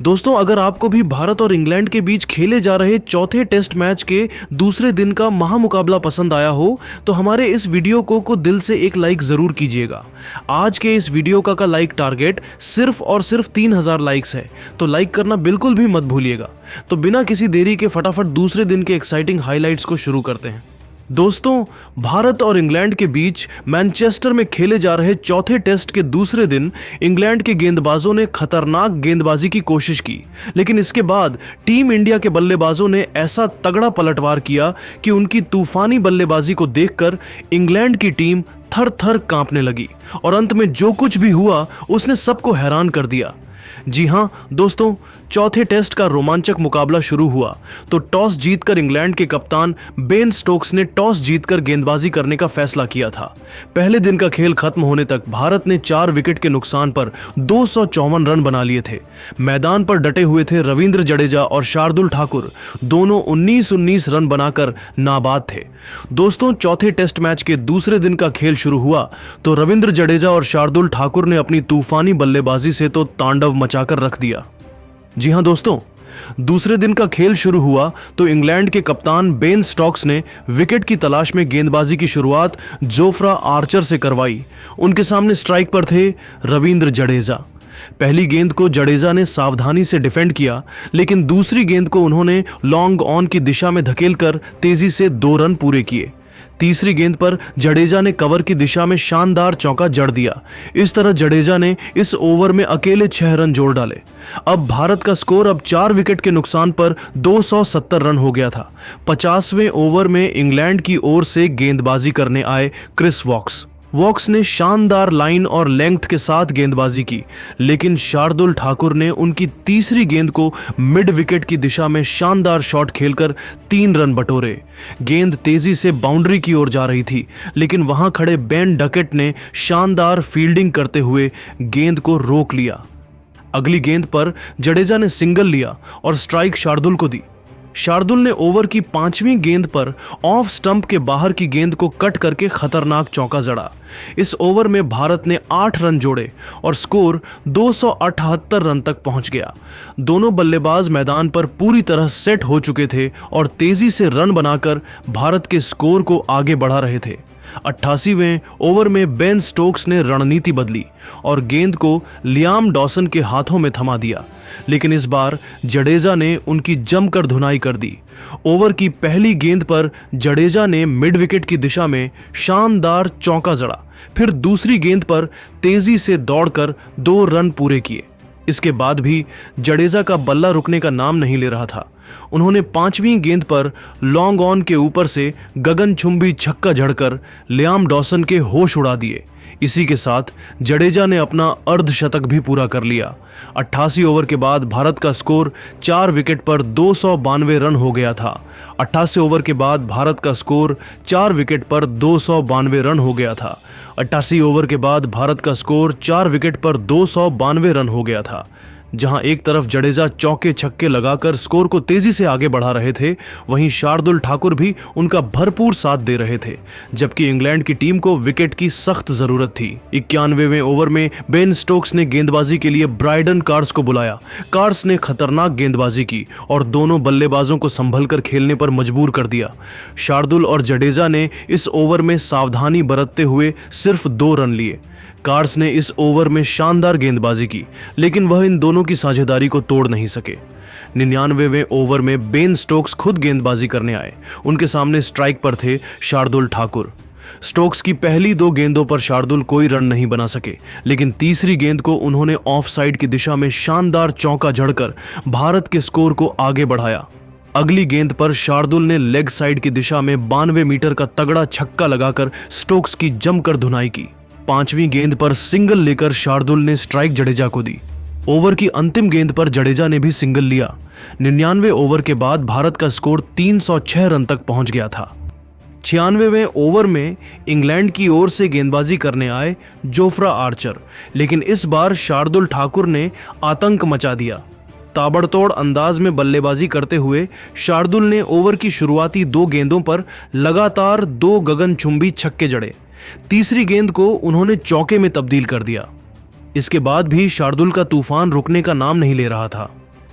दोस्तों, अगर आपको भी भारत और इंग्लैंड के बीच खेले जा रहे चौथे टेस्ट मैच के दूसरे दिन का महामुकाबला पसंद आया हो तो हमारे इस वीडियो को दिल से एक लाइक जरूर कीजिएगा। आज के इस वीडियो का लाइक टारगेट सिर्फ और सिर्फ 3000 लाइक्स है, तो लाइक करना बिल्कुल भी मत भूलिएगा। तो बिना किसी देरी के फटाफट दूसरे दिन के एक्साइटिंग हाइलाइट्स को शुरू करते हैं। दोस्तों, भारत और इंग्लैंड के बीच मैनचेस्टर में खेले जा रहे चौथे टेस्ट के दूसरे दिन इंग्लैंड के गेंदबाजों ने खतरनाक गेंदबाजी की कोशिश की, लेकिन इसके बाद टीम इंडिया के बल्लेबाजों ने ऐसा तगड़ा पलटवार किया कि उनकी तूफानी बल्लेबाजी को देखकर इंग्लैंड की टीम थर थर कांपने लगी और अंत में जो कुछ भी हुआ उसने सबको हैरान कर दिया। जी हां दोस्तों, चौथे टेस्ट का रोमांचक मुकाबला शुरू हुआ तो टॉस जीतकर इंग्लैंड के कप्तान बेन स्टोक्स ने टॉस जीतकर गेंदबाजी करने का फैसला किया था। पहले दिन का खेल खत्म होने तक भारत ने 4 विकेट के नुकसान पर 254 रन बना लिए थे। मैदान पर डटे हुए थे रविंद्र जडेजा और शार्दुल ठाकुर, दोनों 19-19 रन बनाकर नाबाद थे। दोस्तों, चौथे टेस्ट मैच के दूसरे दिन का खेल शुरू हुआ तो रविंद्र जडेजा और शार्दुल ठाकुर ने अपनी तूफानी बल्लेबाजी से तो तांडव मचाकर रख दिया। जी हां दोस्तों, दूसरे दिन का खेल शुरू हुआ तो इंग्लैंड के कप्तान बेन स्टोक्स ने विकेट की तलाश में गेंदबाजी की शुरुआत जोफ्रा आर्चर से करवाई। उनके सामने स्ट्राइक पर थे रविंद्र जडेजा। पहली गेंद को जडेजा ने सावधानी से डिफेंड किया, लेकिन दूसरी गेंद को उन्होंने लॉन्ग ऑन की दिशा में धकेलकर तेजी से 2 रन पूरे किए। तीसरी गेंद पर जडेजा ने कवर की दिशा में शानदार चौका जड़ दिया। इस तरह जडेजा ने इस ओवर में अकेले 6 रन जोड़ डाले। अब भारत का स्कोर अब 4 विकेट के नुकसान पर 270 रन हो गया था। 50वें ओवर में इंग्लैंड की ओर से गेंदबाजी करने आए क्रिस वॉक्स ने शानदार लाइन और लेंथ के साथ गेंदबाजी की, लेकिन शार्दुल ठाकुर ने उनकी तीसरी गेंद को मिड विकेट की दिशा में शानदार शॉट खेलकर 3 रन बटोरे। गेंद तेजी से बाउंड्री की ओर जा रही थी, लेकिन वहां खड़े बेन डकेट ने शानदार फील्डिंग करते हुए गेंद को रोक लिया। अगली गेंद पर जडेजा ने सिंगल लिया और स्ट्राइक शार्दुल को दी। शार्दुल ने ओवर की 5वीं गेंद पर ऑफ स्टंप के बाहर की गेंद को कट करके खतरनाक चौका जड़ा। इस ओवर में भारत ने 8 रन जोड़े और स्कोर 278 रन तक पहुंच गया। दोनों बल्लेबाज मैदान पर पूरी तरह सेट हो चुके थे और तेजी से रन बनाकर भारत के स्कोर को आगे बढ़ा रहे थे। 88वें ओवर में बेन स्टोक्स ने रणनीति बदली और गेंद को लियाम डॉसन के हाथों में थमा दिया, लेकिन इस बार जडेजा ने उनकी जमकर धुनाई कर दी। ओवर की पहली गेंद पर जडेजा ने मिड विकेट की दिशा में शानदार चौका जड़ा, फिर दूसरी गेंद पर तेजी से दौड़कर 2 रन पूरे किए। इसके बाद भी जडेजा का बल्ला रुकने का नाम नहीं ले रहा था। उन्होंने 5वीं गेंद पर लॉन्ग ऑन के ऊपर से गगनचुंबी छक्का जड़कर लियाम डॉसन के होश उड़ा दिए। इसी के साथ जडेजा ने अपना अर्धशतक भी पूरा कर लिया। 88 ओवर के बाद भारत का स्कोर 4 विकेट पर 292 रन हो गया था। 88 ओवर के बाद भारत का स्कोर 4 विकेट पर 292 रन हो गया था। 88 ओवर के बाद भारत का स्कोर 4 विकेट पर 292 रन हो गया था। जहां एक तरफ जडेजा चौके छक्के लगाकर स्कोर को तेजी से आगे बढ़ा रहे थे, वहीं शार्दुल ठाकुर भी उनका भरपूर साथ दे रहे थे, जबकि इंग्लैंड की टीम को विकेट की सख्त जरूरत थी। 91वें ओवर में बेन स्टोक्स ने गेंदबाजी के लिए ब्राइडन कार्स को बुलाया। कार्स ने खतरनाक गेंदबाजी की और दोनों बल्लेबाजों को संभलकर खेलने पर मजबूर कर दिया। शार्दुल और जडेजा ने इस ओवर में सावधानी बरतते हुए सिर्फ 2 रन लिए। कार्स ने इस ओवर में शानदार गेंदबाजी की, लेकिन वह इन दोनों की साझेदारी को तोड़ नहीं सके। 99वें ओवर में बेन स्टोक्स खुद गेंदबाजी करने आए। उनके सामने स्ट्राइक पर थे शार्दुल ठाकुर। स्टोक्स की पहली 2 गेंदों पर शार्दुल कोई रन नहीं बना सके, लेकिन तीसरी गेंद को उन्होंने ऑफ साइड की दिशा में शानदार चौका जड़कर भारत के स्कोर को आगे बढ़ाया। अगली गेंद पर शार्दुल ने लेग साइड की दिशा में 92 मीटर का तगड़ा छक्का लगाकर स्टोक्स की जमकर धुनाई की। 5वीं गेंद पर सिंगल लेकर शार्दुल ने स्ट्राइक जडेजा को दी। ओवर की अंतिम गेंद पर जडेजा ने भी सिंगल लिया। 99वें ओवर के बाद भारत का स्कोर 306 रन तक पहुंच गया था। 96वें ओवर में इंग्लैंड की ओर से गेंदबाजी करने आए जोफ्रा आर्चर, लेकिन इस बार शार्दुल ठाकुर ने आतंक मचा दिया। ताबड़तोड़ अंदाज में बल्लेबाजी करते हुए शार्दुल ने ओवर की शुरुआती 2 गेंदों पर लगातार 2 गगनचुंबी छक्के जड़े। तीसरी गेंद को उन्होंने चौके में तब्दील कर दिया। इसके बाद भी शार्दुल का तूफान रुकने का नाम नहीं ले रहा था।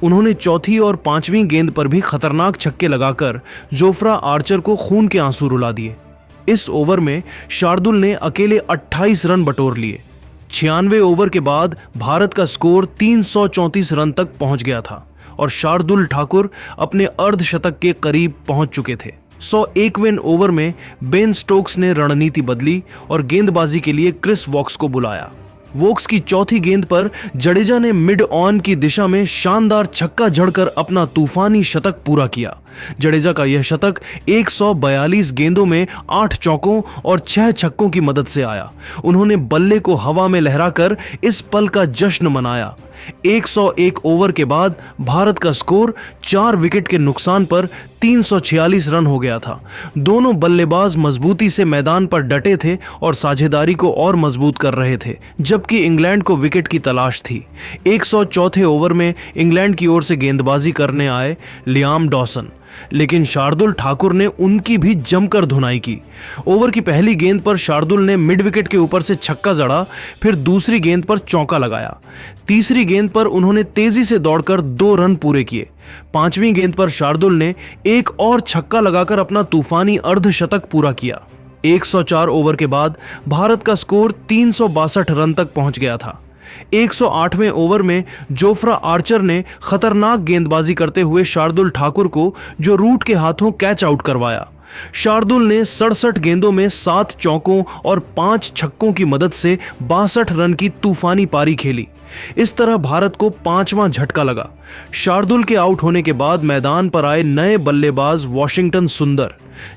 उन्होंने चौथी और पांचवीं गेंद पर भी खतरनाक छक्के लगाकर जोफ्रा आर्चर को खून के आंसू रुला दिए। इस ओवर में शार्दुल ने अकेले 28 रन बटोर लिए। 96 ओवर के बाद भारत का स्कोर 334 रन तक पहुंच गया था और शार्दुल ठाकुर अपने अर्धशतक के करीब पहुंच चुके थे। 101वें ओवर में बेन स्टोक्स ने रणनीति बदली और गेंदबाजी के लिए क्रिस वॉक्स को बुलाया। वोक्स की चौथी गेंद पर जडेजा ने मिड ऑन की दिशा में शानदार छक्का जड़कर अपना तूफानी शतक पूरा किया। जडेजा का यह शतक 142 गेंदों में 8 चौकों और 6 छक्कों की मदद से आया। उन्होंने बल्ले को हवा में लहराकर इस पल का जश्न मनाया। 101 ओवर के बाद भारत का स्कोर 4 विकेट के नुकसान पर 346 रन हो गया था। दोनों बल्लेबाज मजबूती से मैदान पर डटे थे और साझेदारी को और मजबूत कर रहे थे, जबकि इंग्लैंड को विकेट की तलाश थी। 104 ओवर में इंग्लैंड की ओर से गेंदबाजी करने आए लियाम डॉसन, लेकिन शार्दुल ठाकुर ने उनकी भी जमकर धुनाई की। ओवर की पहली गेंद पर शार्दुल ने मिड विकेट के ऊपर से छक्का जड़ा, फिर दूसरी गेंद पर चौका लगाया। तीसरी गेंद पर उन्होंने तेजी से दौड़कर 2 रन पूरे किए। पांचवीं गेंद पर शार्दुल ने एक और छक्का लगाकर अपना तूफानी अर्धशतक पूरा किया। 104 ओवर के बाद भारत का स्कोर 362 रन तक पहुंच गया था। 108वें ओवर में जोफ्रा आर्चर ने खतरनाक गेंदबाजी करते हुए शार्दुल ठाकुर को जो रूट के हाथों कैच आउट करवाया। शार्दुल ने 67 गेंदों में 7 चौकों और 5 छक्कों की मदद से 62 रन की तूफानी पारी खेली। इस तरह भारत को 5वां झटका लगा। शार्दुल के आउट होने के बाद मैदान पर आए नए बल्लेबाज वॉशिंगटन सुंदर।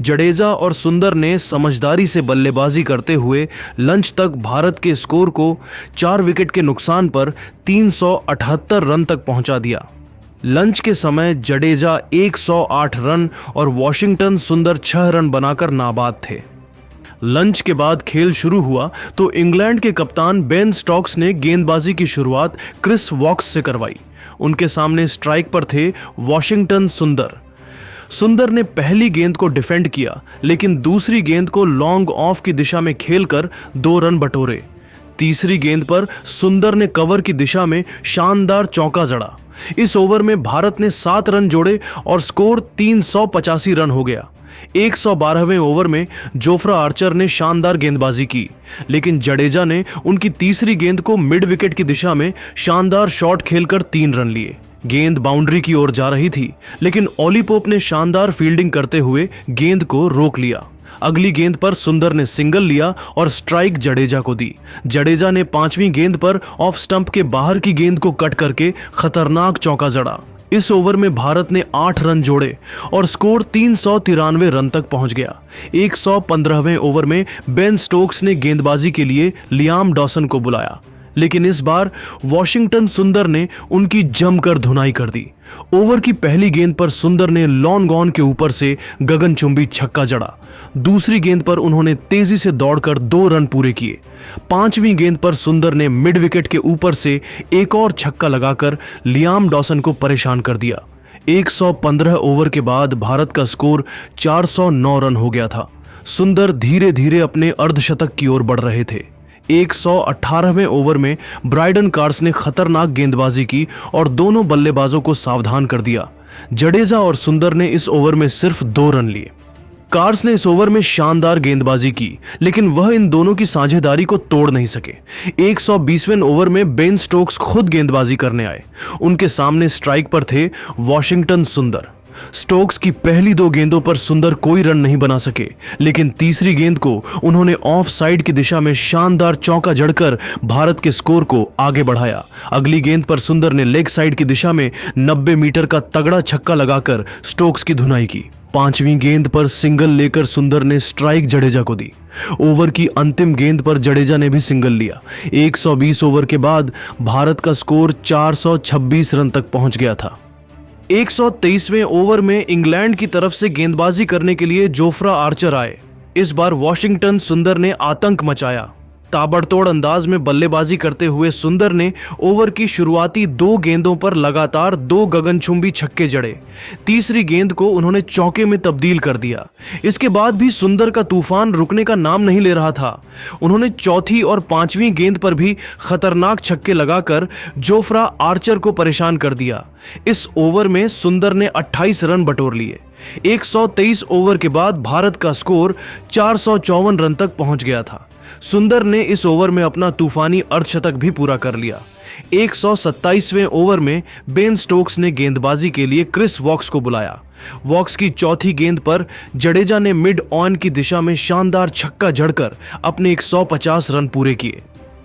जडेजा और सुंदर ने समझदारी से बल्लेबाजी करते हुए लंच तक भारत के स्कोर को 4 विकेट के नुकसान पर 378 रन तक पहुंचा दिया। लंच के समय जडेजा 108 रन और वॉशिंगटन सुंदर 6 रन बनाकर नाबाद थे। लंच के बाद खेल शुरू हुआ तो इंग्लैंड के कप्तान बेन स्टोक्स ने गेंदबाजी की शुरुआत क्रिस वॉक्स से करवाई। उनके सामने स्ट्राइक पर थे वॉशिंगटन सुंदर। सुंदर ने पहली गेंद को डिफेंड किया, लेकिन दूसरी गेंद को लॉन्ग ऑफ की दिशा में खेलकर 2 रन बटोरे। तीसरी गेंद पर सुंदर ने कवर की दिशा में शानदार चौका जड़ा। इस ओवर में भारत ने 7 रन जोड़े और स्कोर 385 रन हो गया। 112वें ओवर में जोफ्रा आर्चर ने शानदार गेंदबाजी की, लेकिन जडेजा ने उनकी तीसरी गेंद को मिड विकेट की दिशा में शानदार शॉट खेलकर 3 रन लिए। गेंद बाउंड्री की ओर जा रही थी, लेकिन ऑली पोप ने शानदार फील्डिंग करते हुए गेंद को रोक लिया। अगली गेंद पर सुंदर ने सिंगल लिया और स्ट्राइक जडेजा को दी। जडेजा ने 5वीं गेंद पर ऑफ स्टंप के बाहर की गेंद को कट करके खतरनाक चौका जड़ा। इस ओवर में भारत ने 8 रन जोड़े और स्कोर 393 रन तक पहुंच गया। 115वें ओवर में बेन स्टोक्स ने गेंदबाजी के लिए लियाम डॉसन को बुलाया, लेकिन इस बार वॉशिंगटन सुंदर ने उनकी जमकर धुनाई कर दी। ओवर की पहली गेंद पर सुंदर ने लॉन्ग ऑन के ऊपर से गगनचुंबी छक्का जड़ा। दूसरी गेंद पर उन्होंने तेजी से दौड़कर 2 रन पूरे किए। 5वीं गेंद पर सुंदर ने मिड विकेट के ऊपर से एक और छक्का लगाकर लियाम डॉसन को परेशान कर दिया। 115 ओवर के बाद भारत का स्कोर 409 रन हो गया था। सुंदर धीरे धीरे अपने अर्धशतक की ओर बढ़ रहे थे। 118वें ओवर में ब्राइडन कार्स ने खतरनाक गेंदबाजी की और दोनों बल्लेबाजों को सावधान कर दिया। जडेजा और सुंदर ने इस ओवर में सिर्फ 2 रन लिए। कार्स ने इस ओवर में शानदार गेंदबाजी की, लेकिन वह इन दोनों की साझेदारी को तोड़ नहीं सके। 120वें ओवर में बेन स्टोक्स खुद गेंदबाजी करने आए। उनके सामने स्ट्राइक पर थे वॉशिंगटन सुंदर। स्टोक्स की पहली 2 गेंदों पर सुंदर कोई रन नहीं बना सके, लेकिन तीसरी गेंद को उन्होंने ऑफ साइड की दिशा में शानदार चौका जड़कर भारत के स्कोर को आगे बढ़ाया। अगली गेंद पर सुंदर ने लेग साइड की दिशा में 90 मीटर का तगड़ा छक्का लगाकर स्टोक्स की धुनाई की। 5वीं गेंद पर सिंगल लेकर सुंदर ने स्ट्राइक जडेजा को दी। ओवर की अंतिम गेंद पर जडेजा ने भी सिंगल लिया। 120 ओवर के बाद भारत का स्कोर 426 रन तक पहुंच गया था। 123वें ओवर में इंग्लैंड की तरफ से गेंदबाजी करने के लिए जोफ्रा आर्चर आए। इस बार वॉशिंगटन सुंदर ने आतंक मचाया। ताबड़तोड़ अंदाज में बल्लेबाजी करते हुए सुंदर ने ओवर की शुरुआती 2 गेंदों पर लगातार 2 गगनचुंबी छक्के जड़े। तीसरी गेंद को उन्होंने चौके में तब्दील कर दिया। इसके बाद भी सुंदर का तूफान रुकने का नाम नहीं ले रहा था। उन्होंने चौथी और 5वीं गेंद पर भी खतरनाक छक्के लगाकर जोफ्रा आर्चर को परेशान कर दिया। इस ओवर में सुंदर ने 28 रन बटोर लिए। 123 ओवर के बाद भारत का स्कोर 454 रन तक पहुंच गया था। सुंदर ने इस ओवर में अपना तूफानी अर्धशतक भी पूरा कर लिया। 127वें ओवर में बेन स्टोक्स ने गेंदबाजी के लिए क्रिस वॉक्स को बुलाया। वॉक्स की चौथी गेंद पर जडेजा ने मिड ऑन की दिशा में शानदार छक्का जड़कर अपने 150 रन पूरे किए।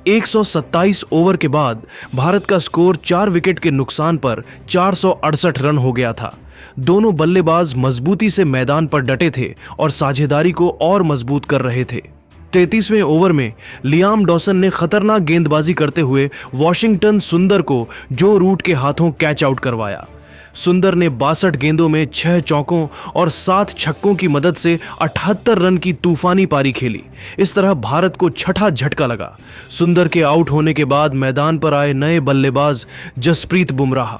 127 ओवर के बाद भारत का स्कोर 4 विकेट के नुकसान पर 468 रन हो गया था। दोनों बल्लेबाज मजबूती से मैदान पर डटे थे और साझेदारी को और मजबूत कर रहे थे। 33वें ओवर में लियाम डॉसन ने खतरनाक गेंदबाजी करते हुए वॉशिंगटन सुंदर को जो रूट के हाथों कैच आउट करवाया। सुंदर ने 62 गेंदों में 6 चौकों और 7 छक्कों की मदद से 78 रन की तूफानी पारी खेली। इस तरह भारत को छठा झटका लगा। सुंदर के आउट होने के बाद मैदान पर आए नए बल्लेबाज जसप्रीत बुमराह।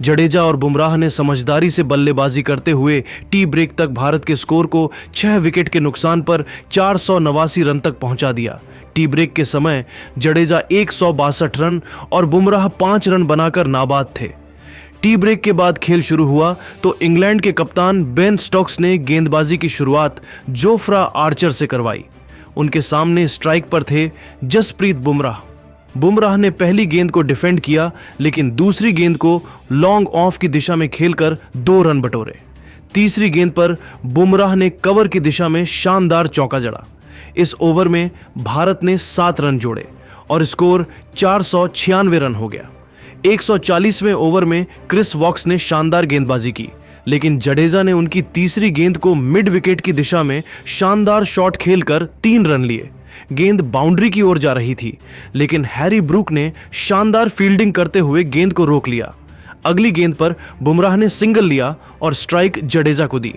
जडेजा और बुमराह ने समझदारी से बल्लेबाजी करते हुए टी ब्रेक तक भारत के स्कोर को 6 विकेट के नुकसान पर 489 रन तक पहुंचा दिया। टी ब्रेक के समय जडेजा 162 रन और बुमराह 5 रन बनाकर नाबाद थे। टी ब्रेक के बाद खेल शुरू हुआ तो इंग्लैंड के कप्तान बेन स्टोक्स ने गेंदबाजी की शुरुआत जोफ्रा आर्चर से करवाई। उनके सामने स्ट्राइक पर थे जसप्रीत बुमराह। बुमराह ने पहली गेंद को डिफेंड किया, लेकिन दूसरी गेंद को लॉन्ग ऑफ की दिशा में खेलकर 2 रन बटोरे। तीसरी गेंद पर बुमराह ने कवर की दिशा में शानदार चौका जड़ा। इस ओवर में भारत ने 7 रन जोड़े और स्कोर 496 रन हो गया। 140वें ओवर में क्रिस वॉक्स ने शानदार गेंदबाजी की, लेकिन जडेजा ने उनकी तीसरी गेंद को मिड विकेट की दिशा में शानदार शॉट खेलकर 3 रन लिए। गेंद बाउंड्री की ओर जा रही थी, लेकिन हैरी ब्रूक ने शानदार फील्डिंग करते हुए गेंद को रोक लिया। अगली गेंद पर बुमराह ने सिंगल लिया और स्ट्राइक जडेजा को दी।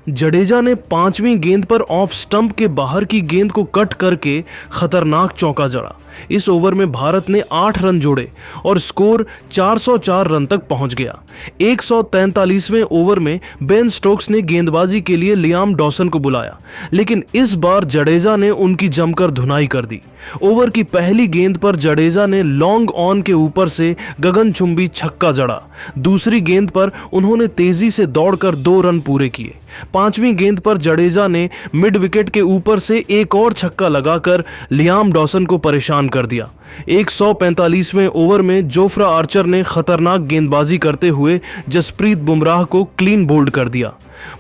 जडेजा ने 5वीं गेंद पर ऑफ स्टंप के बाहर की गेंद को कट करके खतरनाक चौका जड़ा। इस ओवर में भारत ने 8 रन जोड़े और स्कोर 404 रन तक पहुंच गया। 143वें ओवर में बेन स्टोक्स ने गेंदबाजी के लिए लियाम डॉसन को बुलाया, लेकिन इस बार जडेजा ने उनकी जमकर धुनाई कर दी। ओवर की पहली गेंद पर जडेजा ने लॉन्ग ऑन के ऊपर से गगनचुंबी छक्का जड़ा। दूसरी गेंद पर उन्होंने तेजी से दौड़कर 2 रन पूरे किए। 5वीं गेंद पर जडेजा ने मिड विकेट के ऊपर से एक और छक्का लगाकर लियाम डॉसन को परेशान कर दिया। 145वें ओवर में जोफ्रा आर्चर ने खतरनाक गेंदबाजी करते हुए जसप्रीत बुमराह को क्लीन बोल्ड कर दिया।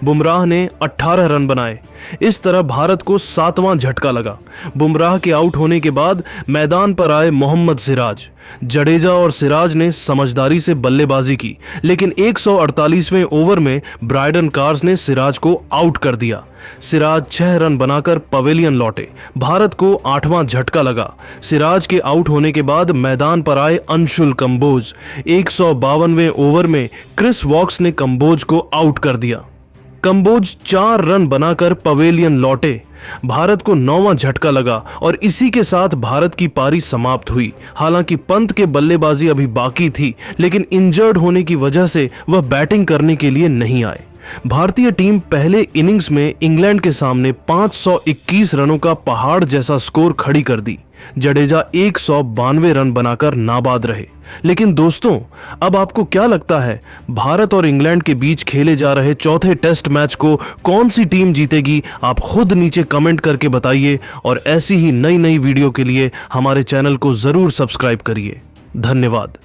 बुमराह ने 18 रन बनाए। इस तरह भारत को 7वां झटका लगा। बुमराह के आउट होने के बाद मैदान पर आए मोहम्मद सिराज। जडेजा और सिराज ने समझदारी से बल्लेबाजी की, लेकिन 148वें ओवर में ब्रायडन कार्स ने सिराज को आउट कर दिया। सिराज 6 रन बनाकर पवेलियन लौटे। भारत को 8वां झटका लगा। सिराज के आउट होने के बाद मैदान पर आए अंशुल कंबोज। 152वें ओवर में क्रिस वॉक्स ने कंबोज को आउट कर दिया। कंबोज 4 रन बनाकर पवेलियन लौटे। भारत को 9वां झटका लगा और इसी के साथ भारत की पारी समाप्त हुई। हालांकि पंत के बल्लेबाजी अभी बाकी थी, लेकिन इंजर्ड होने की वजह से वह बैटिंग करने के लिए नहीं आए। भारतीय टीम पहले इनिंग्स में इंग्लैंड के सामने 521 रनों का पहाड़ जैसा स्कोर खड़ी कर दी। जडेजा 192 रन बनाकर नाबाद रहे। लेकिन दोस्तों, अब आपको क्या लगता है, भारत और इंग्लैंड के बीच खेले जा रहे चौथे टेस्ट मैच को कौन सी टीम जीतेगी? आप खुद नीचे कमेंट करके बताइए और ऐसी ही नई नई वीडियो के लिए हमारे चैनल को जरूर सब्सक्राइब करिए। धन्यवाद।